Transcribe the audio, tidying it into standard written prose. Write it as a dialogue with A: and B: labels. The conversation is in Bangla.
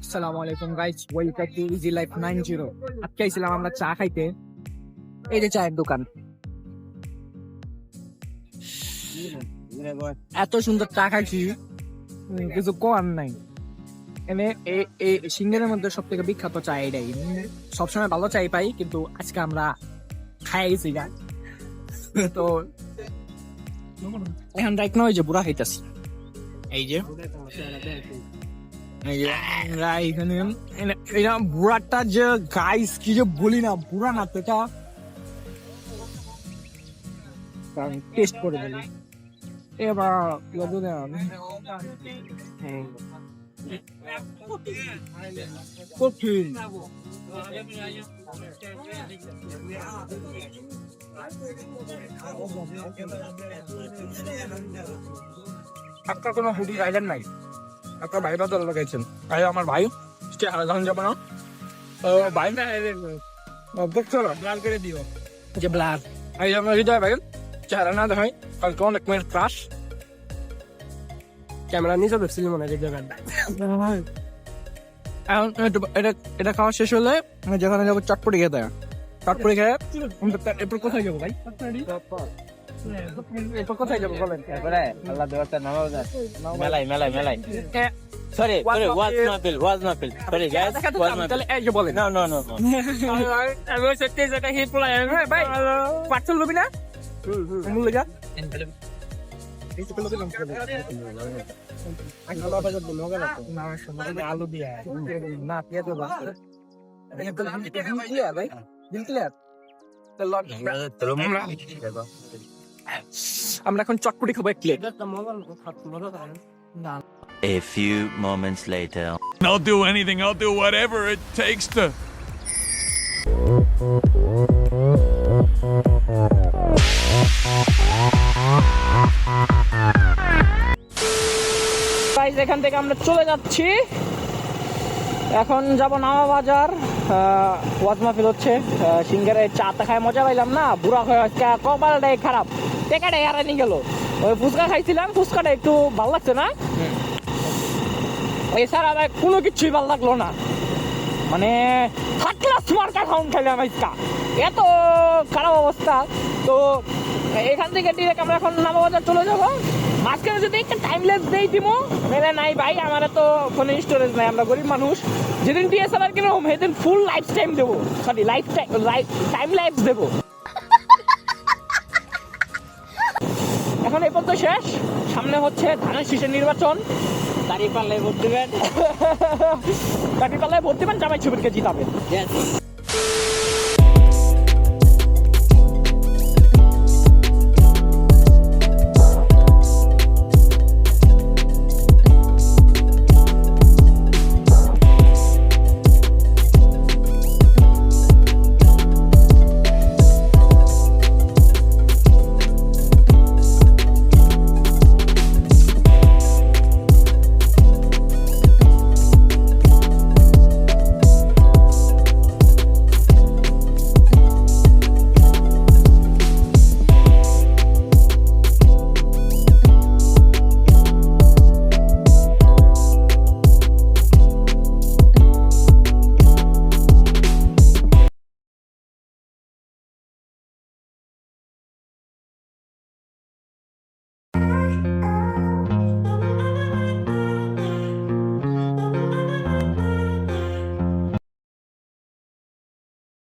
A: আসসালামু আলাইকুম guys, welcome to easy life 90। আজকে আইছিলাম আমরা চা খাইতে। এই যে চায়ের দোকান, এত সুন্দর চা খাইছি কিছু করার নাই। এনে এই সিঙ্গারের মধ্যে সব থেকে বিখ্যাত চা এটাই। সবসময় ভালো চাই পাই, কিন্তু আজকে আমরা খাই গেছি গা। তো এখন রাইট না, ওই যে বুড়া খাইতেছি। এই যে বুড়াটা যে গাইস কি যে বলি না, বুড়া না তো এটা টেস্ট করে বলি এবার কঠিন। আপনার কোনো হুডি রাইডার নাই? আপনার ভাই বাদল লাগাইছেন, ভাই আমার ভাই যখন যাবো না ভাই দেখছো ব্লার করে দিও যে ব্লার। এই আমার হৃদয় ভাই চেহারা না দেখাই, কালকে অনেক মেয়ের ক্রাশ। ক্যামেরা নিচে দেখছিলি মনে হয় জায়গাটা। এখন এটা খাওয়া শেষ হলে যেখানে যাবো চটপটি খেতে। চটপটি খেয়ে এরপর কোথায় যাবো ভাই? এরপর কোথায় যাবো বলেন?
B: আল্লাহ দেওয়াটা নামাও যায় মেলাই মেলাই মেলাই সরি সরি ওয়াজ মাহফিল সরি গাইস ওয়াজ মাহফিল
A: তাহলে এই যে বলেন
B: নো নো নো
A: আমি সত্যি যেটা হিট পলাই ভাই পার্সেল লবি না মূল লাগা আলু দিয়ে না পেঁয়াজ ভাই দিল ক্লিয়ার। আমরা এখন চটপটি খাবো এক plate.
C: A few moments later.
D: I'll do anything. I'll do whatever it takes to.
A: Guys, এখান থেকে আমরা চলে যাচ্ছি। এখন যাব নামা বাজার। ওয়াজ মাহফিল হচ্ছে। সিঙ্গারে চাটা খায় মজা পাইলাম না, বুড়া হয়ে কপালটাই খারাপ, টেকাটাই হারানি গেল। ওই ফুচকা খাইছিলাম, ফুচকাটা একটু ভালো লাগছে না, এছাড়া আমার কোনো কিছুই ভালো লাগলো না। মানে থার্ড ক্লাস মার্কা খাউন খাইলাম আজকা, এত খারাপ অবস্থা। তো এখান থেকে ডিরেক্ট আমরা এখন নামা বাজার চলে যাবো। মাঝখানে যদি একটা টাইম ল্যাপস দেই দিমো, মেরে নাই ভাই, আমার তো ফোনে স্টোরেজ নাই, আমরা গরিব মানুষ। যেদিন ডিএসএলআর কিনবো সেদিন ফুল লাইফ টাইম দেবো, সরি টাইম ল্যাপস দেবো। এখন এই পর্যন্ত শেষ, সামনে হচ্ছে ধানের শীষের নির্বাচন।
B: দাঁড়িপাল্লায় ভোট দিবেন
A: দাঁড়িপাল্লায় ভোট দিবেন, জামাই ছবিরকে জিতাবেন।
B: Yes.